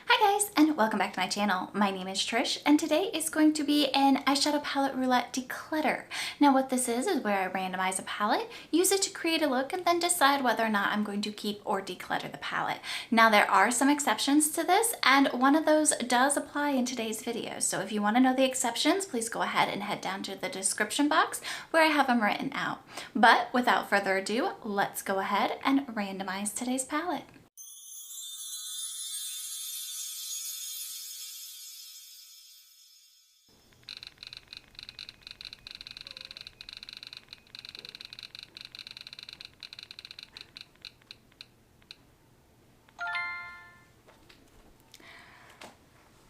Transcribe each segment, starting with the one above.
Hi guys, and welcome back to my channel. My name is Trish, and today is going to be an eyeshadow palette roulette declutter. Now what this is where I randomize a palette, use it to create a look, and then decide whether or not I'm going to keep or declutter the palette. Now there are some exceptions to this, and one of those does apply in today's video. So if you want to know the exceptions, please go ahead and head down to the description box where I have them written out. But without further ado, let's go ahead and randomize today's palette.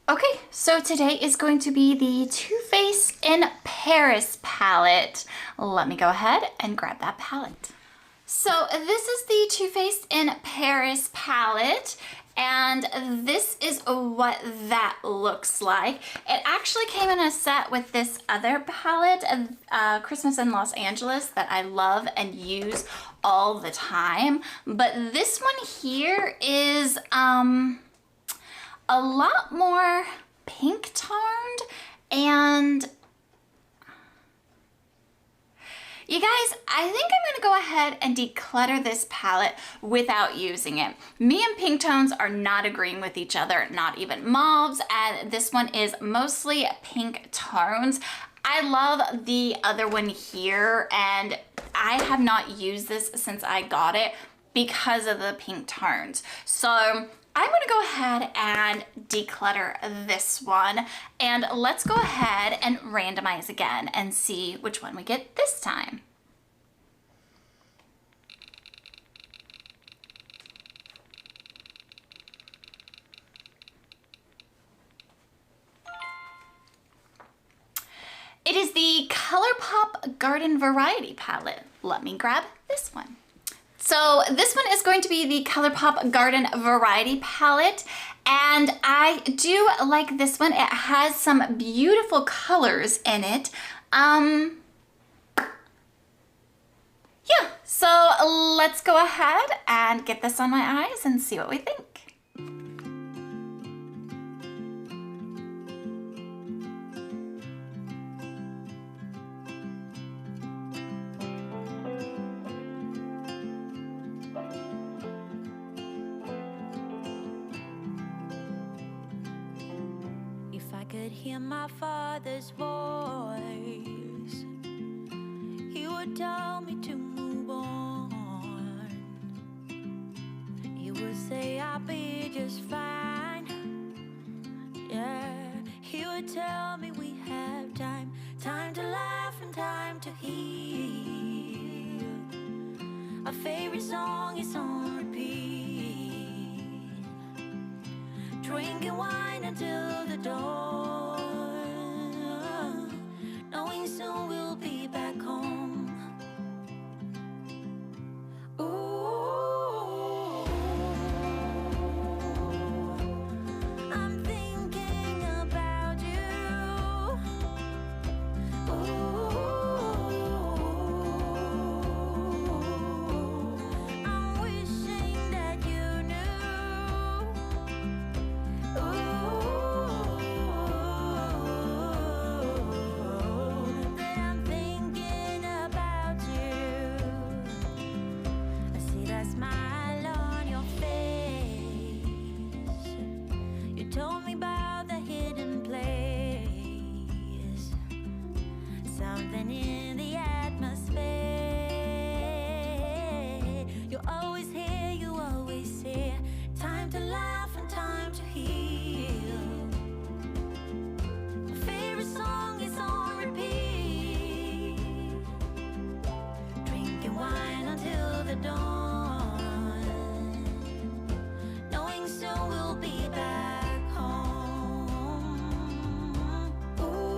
Okay, so today is going to be the Too Faced in Paris palette. Let me go ahead and grab that palette. So this is the Too Faced in Paris palette, and this is what that looks like. It actually came in a set with this other palette, Christmas in Los Angeles, that I love and use all the time. But this one here is a lot more pink toned, and you guys, I think I'm gonna go ahead and declutter this palette without using it. Me and pink tones are not agreeing with each other, not even mauves, and this one is mostly pink tones. I love the other one here, and I have not used this since I got it because of the pink tones. So I'm gonna go ahead and declutter this one, and let's go ahead and randomize again and see which one we get this time. It is the ColourPop Garden Variety palette. Let me grab this one. So this one is going to be the ColourPop Garden Variety palette, and I do like this one. It has some beautiful colors in it. Yeah, so let's go ahead and get this on my eyes and see what we think. Could hear my father's voice, he would tell me to move on. He would say I'll be just fine. Yeah, he would tell me we have time, time to laugh and time to heal. Our favorite song is on repeat, drinking wine until the dawn. Soon we'll be back home. Ooh, I'm thinking about you. Ooh, I'm wishing that you knew. Ooh. Something in the atmosphere. You're always here, you always here. Time to laugh and time to heal. My favorite song is on repeat, drinking wine until the dawn, knowing soon we'll be back home. Ooh.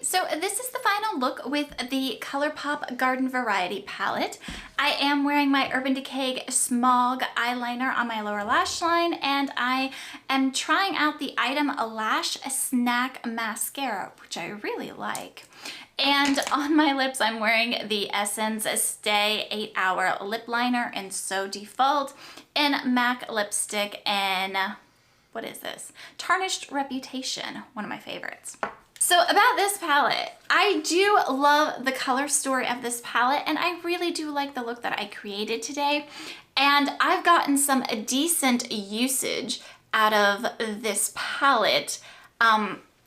So this is the final look with the ColourPop Garden Variety palette. I am wearing my Urban Decay Smog eyeliner on my lower lash line, and I am trying out the Item Lash Snack Mascara, which I really like. And on my lips, I'm wearing the Essence Stay 8-Hour Lip Liner in So Default, and MAC lipstick in, what is this? Tarnished Reputation, one of my favorites. So about this palette, I do love the color story of this palette, and I really do like the look that I created today. And I've gotten some decent usage out of this palette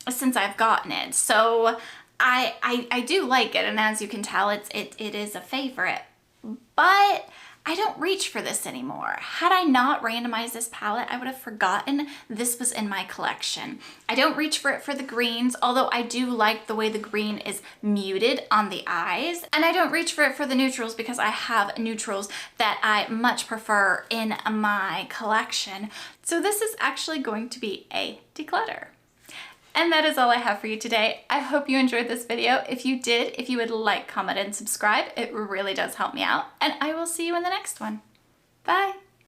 since I've gotten it. So I do like it, and as you can tell, it is a favorite. But I don't reach for this anymore. Had I not randomized this palette, I would have forgotten this was in my collection. I don't reach for it for the greens, although I do like the way the green is muted on the eyes. And I don't reach for it for the neutrals because I have neutrals that I much prefer in my collection. So this is actually going to be a declutter. And that is all I have for you today. I hope you enjoyed this video. If you did, if you would like, comment, and subscribe, it really does help me out. And I will see you in the next one. Bye.